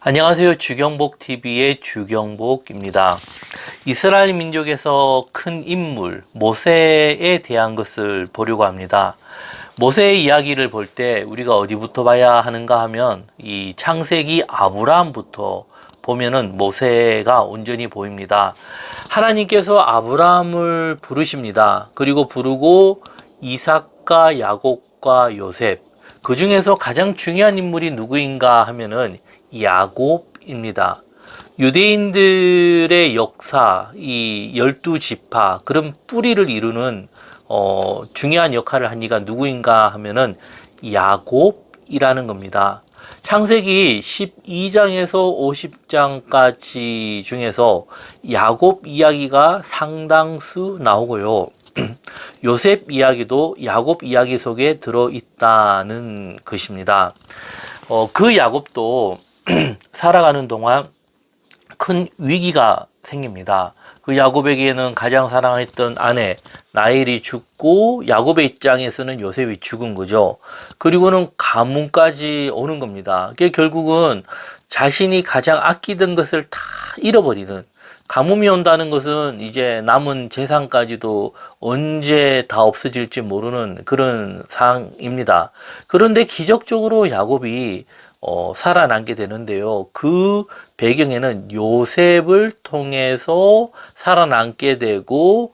안녕하세요. 주경복TV의 주경복입니다. 이스라엘 민족에서 큰 인물, 모세에 대한 것을 보려고 합니다. 모세의 이야기를 볼 때 우리가 어디부터 봐야 하는가 하면 이 창세기 아브라함부터 보면은 모세가 온전히 보입니다. 하나님께서 아브라함을 부르십니다. 그리고 부르고 이삭과 야곱과 요셉, 그 중에서 가장 중요한 인물이 누구인가 하면은 야곱입니다. 유대인들의 역사, 이 12지파, 그런 뿌리를 이루는 중요한 역할을 한 이가 누구인가 하면은 야곱이라는 겁니다. 창세기 12장에서 50장까지 중에서 야곱 이야기가 상당수 나오고요. 요셉 이야기도 야곱 이야기 속에 들어있다는 것입니다. 그 야곱도 살아가는 동안 큰 위기가 생깁니다. 그 야곱에게는 가장 사랑했던 아내 라헬이 죽고 야곱의 입장에서는 요셉이 죽은 거죠. 그리고는 가문까지 오는 겁니다. 결국은 자신이 가장 아끼던 것을 다 잃어버리는, 가뭄이 온다는 것은 이제 남은 재산까지도 언제 다 없어질지 모르는 그런 상황입니다. 그런데 기적적으로 야곱이 살아남게 되는데요. 그 배경에는 요셉을 통해서 살아남게 되고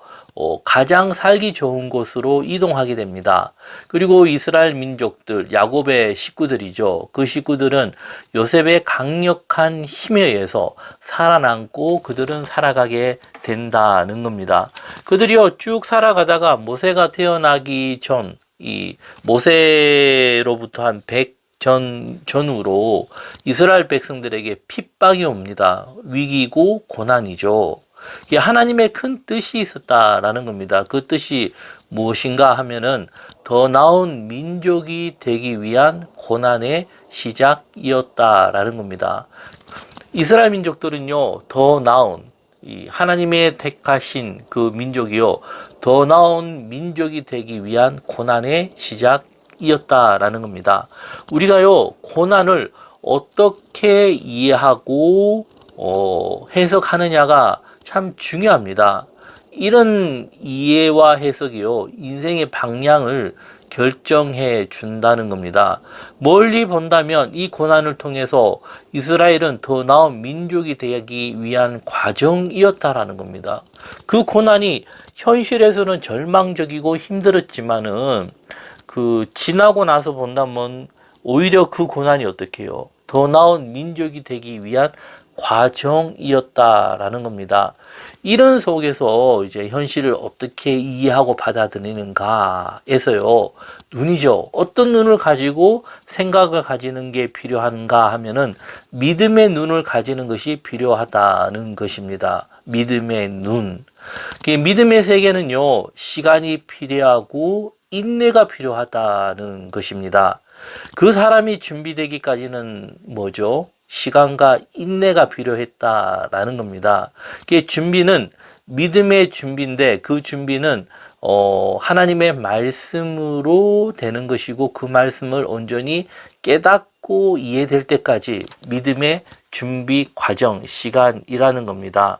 가장 살기 좋은 곳으로 이동하게 됩니다. 그리고 이스라엘 민족들, 야곱의 식구들이죠. 그 식구들은 요셉의 강력한 힘에 의해서 살아남고 그들은 살아가게 된다는 겁니다. 그들이요 쭉 살아가다가 모세가 태어나기 전, 이 모세로부터 한 100 전후로 이스라엘 백성들에게 핍박이 옵니다. 위기고 고난이죠. 하나님의 큰 뜻이 있었다라는 겁니다. 그 뜻이 무엇인가 하면은 더 나은 민족이 되기 위한 고난의 시작이었다라는 겁니다. 이스라엘 민족들은요, 더 나은 이 하나님의 택하신 그 민족이요, 더 나은 민족이 되기 위한 고난의 시작이었다라는 겁니다. 우리가요, 고난을 어떻게 이해하고 해석하느냐가 참 중요합니다. 이런 이해와 해석이요, 인생의 방향을 결정해 준다는 겁니다. 멀리 본다면 이 고난을 통해서 이스라엘은 더 나은 민족이 되기 위한 과정이었다라는 겁니다. 그 고난이 현실에서는 절망적이고 힘들었지만은 지나고 나서 본다면 오히려 그 고난이 어떻게 해요? 더 나은 민족이 되기 위한 과정이었다라는 겁니다. 이런 속에서 이제 현실을 어떻게 이해하고 받아들이는가에서요, 눈이죠. 어떤 눈을 가지고 생각을 가지는 게 필요한가 하면은 믿음의 눈을 가지는 것이 필요하다는 것입니다. 믿음의 눈. 믿음의 세계는요, 시간이 필요하고 인내가 필요하다는 것입니다. 그 사람이 준비되기까지는 뭐죠? 시간과 인내가 필요했다라는 겁니다. 준비는 믿음의 준비인데 그 준비는 하나님의 말씀으로 되는 것이고 그 말씀을 온전히 깨닫고 이해될 때까지 믿음의 준비 과정, 시간이라는 겁니다.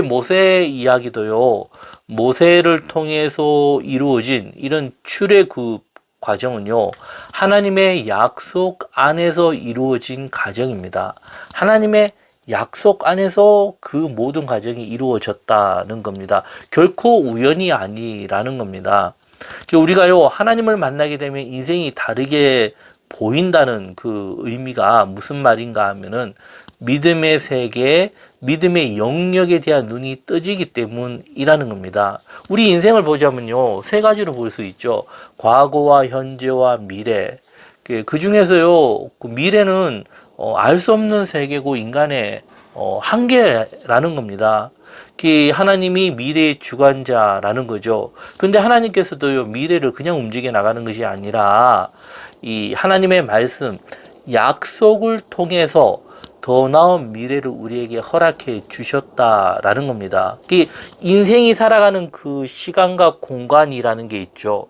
모세 이야기도요, 모세를 통해서 이루어진 이런 출애굽 과정은요, 하나님의 약속 안에서 이루어진 과정입니다. 하나님의 약속 안에서 그 모든 과정이 이루어졌다는 겁니다. 결코 우연이 아니라는 겁니다. 우리가요, 하나님을 만나게 되면 인생이 다르게 보인다는 그 의미가 무슨 말인가 하면은 믿음의 세계, 믿음의 영역에 대한 눈이 떠지기 때문이라는 겁니다. 우리 인생을 보자면요, 세 가지로 볼 수 있죠. 과거와 현재와 미래. 그 중에서요, 그 미래는 알 수 없는 세계고 인간의 한계라는 겁니다. 하나님이 미래의 주관자라는 거죠. 근데 하나님께서도요, 미래를 그냥 움직여 나가는 것이 아니라 이 하나님의 말씀, 약속을 통해서 더 나은 미래를 우리에게 허락해 주셨다라는 겁니다. 인생이 살아가는 그 시간과 공간이라는 게 있죠.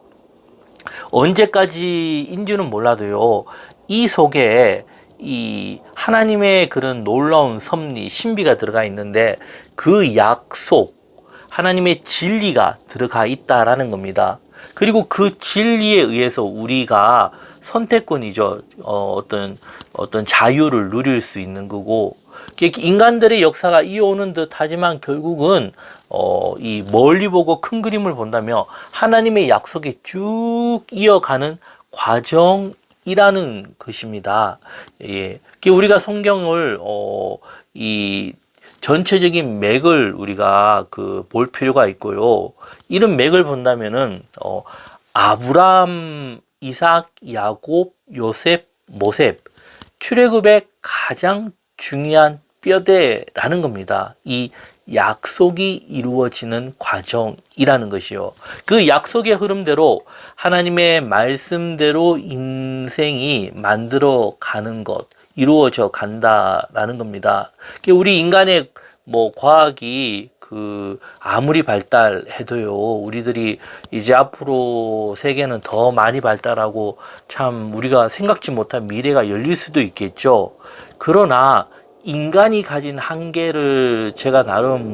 언제까지인지는 몰라도요, 이 속에 이 하나님의 그런 놀라운 섭리, 신비가 들어가 있는데 그 약속, 하나님의 진리가 들어가 있다라는 겁니다. 그리고 그 진리에 의해서 우리가 선택권이죠. 어떤 자유를 누릴 수 있는 거고, 인간들의 역사가 이어오는 듯 하지만 결국은 이 멀리 보고 큰 그림을 본다면 하나님의 약속이 쭉 이어가는 과정이라는 것입니다. 예. 우리가 성경을 이 전체적인 맥을 우리가 볼 필요가 있고요. 이런 맥을 본다면은 아브람, 이삭, 야곱, 요셉, 모셉, 출애굽의 가장 중요한 뼈대라는 겁니다. 이 약속이 이루어지는 과정이라는 것이요. 그 약속의 흐름대로 하나님의 말씀대로 인생이 만들어 가는 것, 이루어져 간다라는 겁니다. 우리 인간의 과학이 아무리 발달해도요, 우리들이 이제 앞으로 세계는 더 많이 발달하고 참 우리가 생각지 못한 미래가 열릴 수도 있겠죠. 그러나 인간이 가진 한계를 제가 나름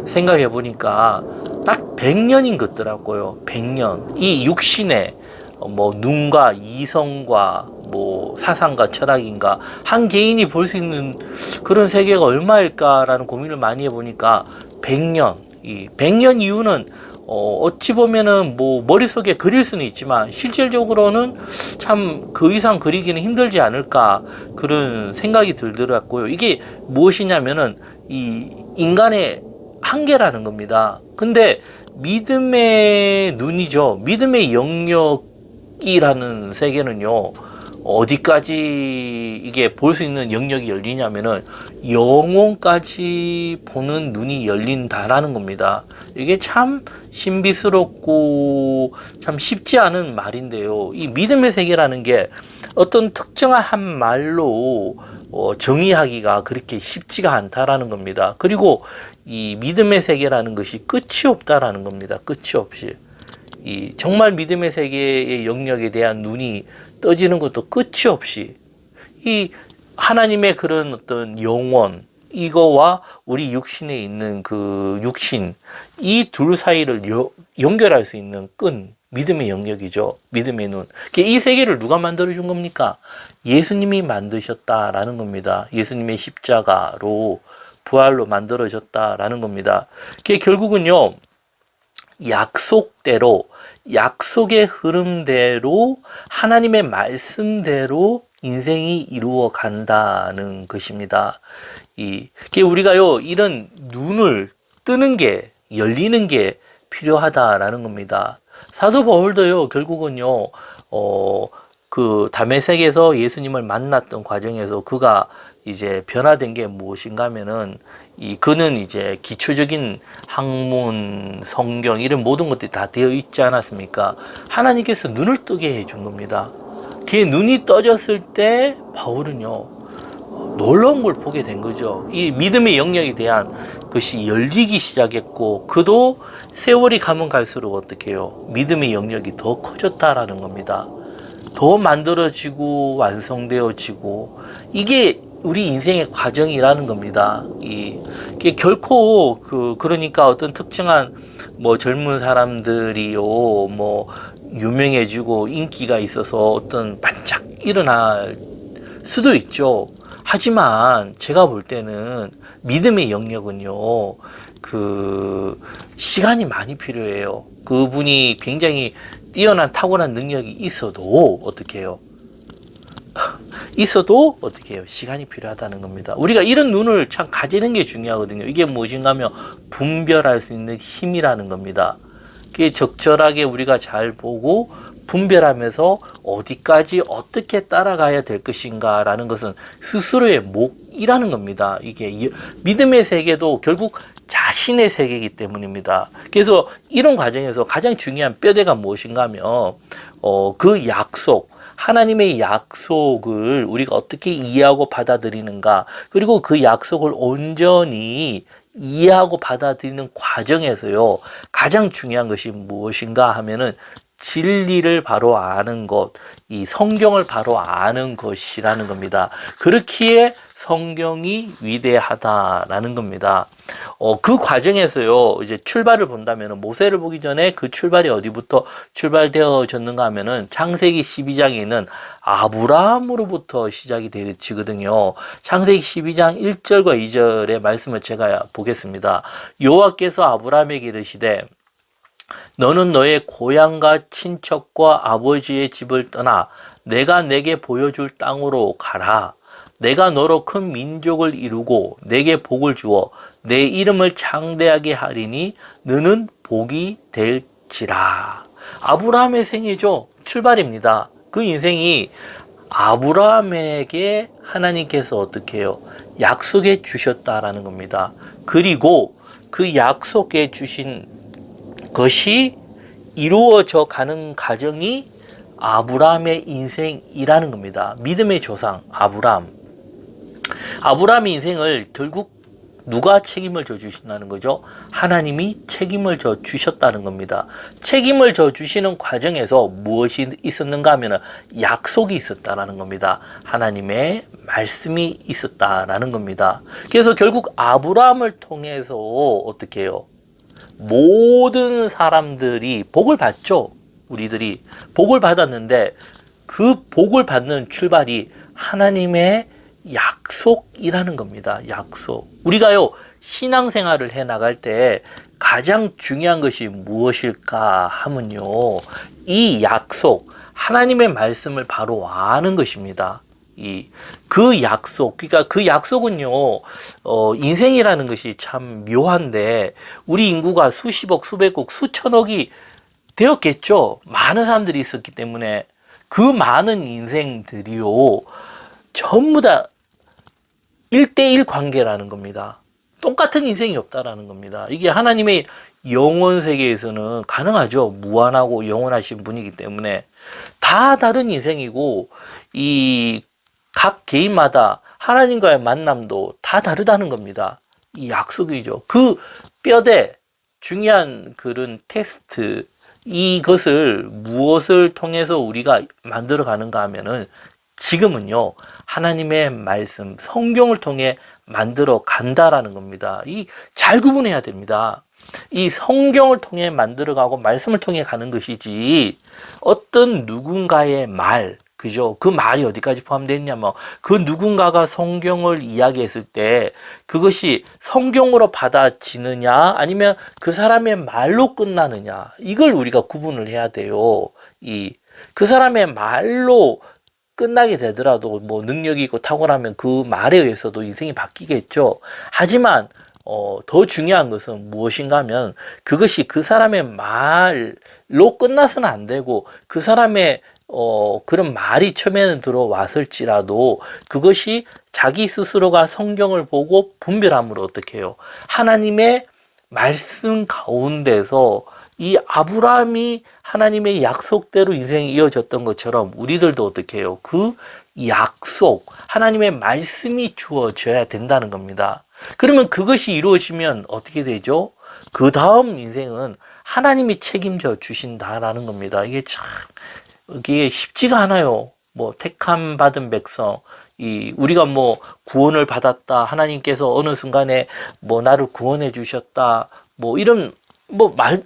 생각해 보니까 딱 100년인 것 같더라고요. 100년. 이 육신의 눈과 이성과 사상과 철학인가 한 개인이 볼 수 있는 그런 세계가 얼마일까라는 고민을 많이 해보니까 100년. 이 100년 이후는 어찌 보면은 머릿속에 그릴 수는 있지만 실질적으로는 참 그 이상 그리기는 힘들지 않을까 그런 생각이 들더라고요. 이게 무엇이냐면은 이 인간의 한계라는 겁니다. 근데 믿음의 눈이죠. 믿음의 영역이라는 세계는요, 어디까지 이게 볼 수 있는 영역이 열리냐면은 영혼까지 보는 눈이 열린다라는 겁니다. 이게 참 신비스럽고 참 쉽지 않은 말인데요. 이 믿음의 세계라는 게 어떤 특정한 한 말로 정의하기가 그렇게 쉽지가 않다라는 겁니다. 그리고 이 믿음의 세계라는 것이 끝이 없다라는 겁니다. 끝이 없이. 이 정말 믿음의 세계의 영역에 대한 눈이 떠지는 것도 끝이 없이 이 하나님의 그런 어떤 영원, 이거와 우리 육신에 있는 그 육신, 이 둘 사이를 연결할 수 있는 끈, 믿음의 영역이죠. 믿음의 눈. 이 세계를 누가 만들어준 겁니까? 예수님이 만드셨다라는 겁니다. 예수님의 십자가로 부활로 만들어졌다라는 겁니다. 결국은요, 약속대로, 약속의 흐름대로, 하나님의 말씀대로 인생이 이루어 간다는 것입니다. 우리가요, 이런 눈을 뜨는 게, 열리는 게 필요하다라는 겁니다. 사도 바울도요, 결국은요, 다메섹에서 예수님을 만났던 과정에서 그가 이제 변화된 게 무엇인가 하면은 그는 이제 기초적인 학문, 성경 이런 모든 것들이 다 되어 있지 않았습니까? 하나님께서 눈을 뜨게 해준 겁니다. 그의 눈이 떠졌을 때 바울은요, 놀라운 걸 보게 된 거죠. 이 믿음의 영역에 대한 것이 열리기 시작했고, 그도 세월이 가면 갈수록 어떻게 해요? 믿음의 영역이 더 커졌다라는 겁니다. 더 만들어지고 완성되어지고, 이게 우리 인생의 과정이라는 겁니다. 이게 결코 그러니까 어떤 특정한 젊은 사람들이요, 유명해지고 인기가 있어서 어떤 반짝 일어날 수도 있죠. 하지만 제가 볼 때는 믿음의 영역은요, 시간이 많이 필요해요. 그분이 굉장히 뛰어난 타고난 능력이 있어도 어떻게 해요? 시간이 필요하다는 겁니다. 우리가 이런 눈을 참 가지는 게 중요하거든요. 이게 무엇인가 하면 분별할 수 있는 힘이라는 겁니다. 그게 적절하게 우리가 잘 보고 분별하면서 어디까지 어떻게 따라가야 될 것인가라는 것은 스스로의 몫이라는 겁니다. 이게 믿음의 세계도 결국 자신의 세계이기 때문입니다. 그래서 이런 과정에서 가장 중요한 뼈대가 무엇인가 하면 그 약속, 하나님의 약속을 우리가 어떻게 이해하고 받아들이는가, 그리고 그 약속을 온전히 이해하고 받아들이는 과정에서요, 가장 중요한 것이 무엇인가 하면은 진리를 바로 아는 것, 이 성경을 바로 아는 것이라는 겁니다. 그렇기에 성경이 위대하다라는 겁니다. 그 과정에서요, 이제 출발을 본다면, 모세를 보기 전에 그 출발이 어디부터 출발되어졌는가 하면은, 창세기 12장에 있는 아브라함으로부터 시작이 되어지거든요. 창세기 12장 1절과 2절의 말씀을 제가 보겠습니다. 여호와께서 아브라함에게 이르시되, 너는 너의 고향과 친척과 아버지의 집을 떠나 내가 내게 보여줄 땅으로 가라. 내가 너로 큰 민족을 이루고 내게 복을 주어 내 이름을 창대하게 하리니 너는 복이 될지라. 아브라함의 생애죠. 출발입니다. 그 인생이 아브라함에게 하나님께서 어떻게 해요? 약속해 주셨다라는 겁니다. 그리고 그 약속해 주신 것이 이루어져 가는 과정이 아브라함의 인생이라는 겁니다. 믿음의 조상 아브라함의 인생을 결국 누가 책임을 져 주신다는 거죠? 하나님이 책임을 져 주셨다는 겁니다. 책임을 져 주시는 과정에서 무엇이 있었는가 하면 약속이 있었다라는 겁니다. 하나님의 말씀이 있었다라는 겁니다. 그래서 결국 아브라함을 통해서 어떻게 해요? 모든 사람들이 복을 받죠. 우리들이 복을 받았는데 그 복을 받는 출발이 하나님의 약속이라는 겁니다. 약속. 우리가요, 신앙생활을 해 나갈 때 가장 중요한 것이 무엇일까 하면요, 이 약속, 하나님의 말씀을 바로 아는 것입니다. 그 약속, 그러니까 그 약속은요, 인생이라는 것이 참 묘한데, 우리 인구가 수십억, 수백억, 수천억이 되었겠죠. 많은 사람들이 있었기 때문에 그 많은 인생들이요, 전부 다 1대1 관계라는 겁니다. 똑같은 인생이 없다라는 겁니다. 이게 하나님의 영원 세계에서는 가능하죠. 무한하고 영원하신 분이기 때문에 다 다른 인생이고, 이 각 개인마다 하나님과의 만남도 다 다르다는 겁니다. 이 약속이죠. 그 뼈대 중요한 그런 테스트, 이것을 무엇을 통해서 우리가 만들어 가는가 하면은, 지금은요, 하나님의 말씀, 성경을 통해 만들어 간다라는 겁니다. 잘 구분해야 됩니다. 이 성경을 통해 만들어 가고 말씀을 통해 가는 것이지, 어떤 누군가의 말, 그죠? 그 말이 어디까지 포함되어 그 누군가가 성경을 이야기했을 때 그것이 성경으로 받아지느냐, 아니면 그 사람의 말로 끝나느냐, 이걸 우리가 구분을 해야 돼요. 그 사람의 말로 끝나게 되더라도 뭐 능력이 있고 탁월하면 그 말에 의해서도 인생이 바뀌겠죠. 하지만 더 중요한 것은 무엇인가 하면, 그것이 그 사람의 말로 끝나서는 안 되고, 그 사람의 그런 말이 처음에는 들어왔을지라도 그것이 자기 스스로가 성경을 보고 분별함으로 어떻게 해요? 하나님의 말씀 가운데서 이 아브라함이 하나님의 약속대로 인생이 이어졌던 것처럼 우리들도 어떻게 해요? 그 약속, 하나님의 말씀이 주어져야 된다는 겁니다. 그러면 그것이 이루어지면 어떻게 되죠? 그 다음 인생은 하나님이 책임져 주신다라는 겁니다. 이게 쉽지가 않아요. 뭐 택함 받은 백성, 우리가 뭐 구원을 받았다, 하나님께서 어느 순간에 뭐 나를 구원해 주셨다, 뭐 이런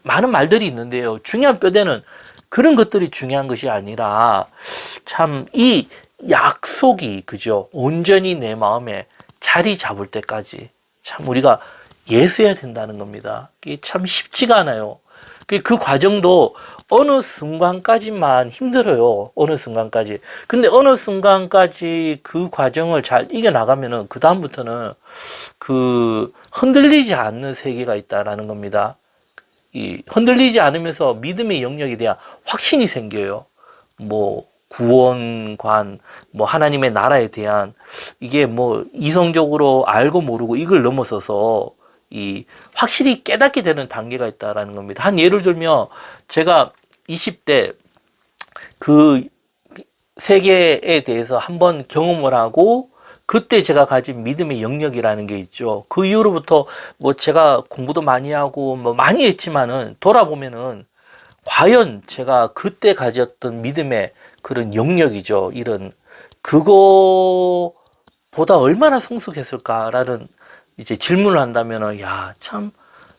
많은 말들이 있는데요. 중요한 뼈대는 그런 것들이 중요한 것이 아니라, 참 이 약속이, 그죠? 온전히 내 마음에 자리 잡을 때까지 참 우리가 예수해야 된다는 겁니다. 이게 참 쉽지가 않아요. 그 과정도 어느 순간까지만 힘들어요. 어느 순간까지. 근데 어느 순간까지 그 과정을 잘 이겨나가면은, 그 다음부터는 흔들리지 않는 세계가 있다라는 겁니다. 흔들리지 않으면서 믿음의 영역에 대한 확신이 생겨요. 뭐, 구원관, 뭐, 하나님의 나라에 대한, 이게 뭐, 이성적으로 알고 모르고 이걸 넘어서서 확실히 깨닫게 되는 단계가 있다라는 겁니다. 한 예를 들면, 제가 20대 그 세계에 대해서 한번 경험을 하고, 그때 제가 가진 믿음의 영역이라는 게 있죠. 그 이후로부터 뭐 제가 공부도 많이 하고 뭐 많이 했지만은, 돌아보면은 과연 제가 그때 가졌던 믿음의 그런 영역이죠. 이런 그거보다 얼마나 성숙했을까라는 이제 질문을 한다면은 야, 참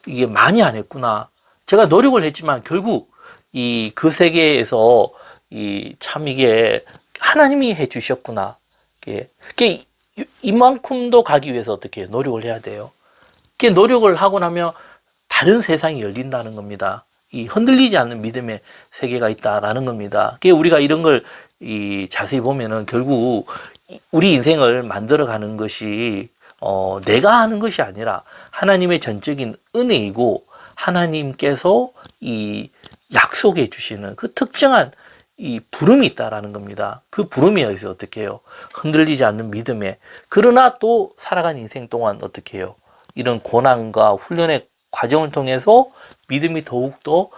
이게 많이 안 했구나. 제가 노력을 했지만 결국 이 그 세계에서 이 참 이게 하나님이 해 주셨구나. 이게 이만큼도 가기 위해서 어떻게 해요? 노력을 해야 돼요. 이게 노력을 하고 나면 다른 세상이 열린다는 겁니다. 이 흔들리지 않는 믿음의 세계가 있다라는 겁니다. 우리가 이런 걸 이 자세히 보면은 결국 우리 인생을 만들어가는 것이 내가 하는 것이 아니라 하나님의 전적인 은혜이고 하나님께서 이 약속해 주시는 그 특정한 이 부름이 있다라는 겁니다. 그 부름에 의해서 어떻게 해요? 흔들리지 않는 믿음에 그러나 또 살아간 인생 동안 어떻게 해요? 이런 고난과 훈련의 과정을 통해서 믿음이 더욱더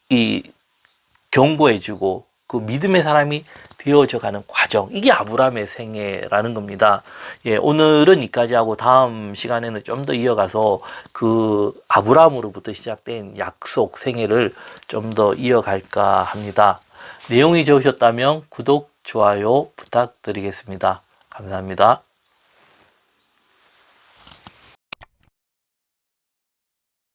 이 견고해지고 그 믿음의 사람이 되어져 가는 과정. 이게 아브라함의 생애라는 겁니다. 예, 오늘은 여기까지 하고 다음 시간에는 좀 더 이어가서 그 아브라함으로부터 시작된 약속 생애를 좀 더 이어갈까 합니다. 내용이 좋으셨다면 구독, 좋아요 부탁드리겠습니다. 감사합니다.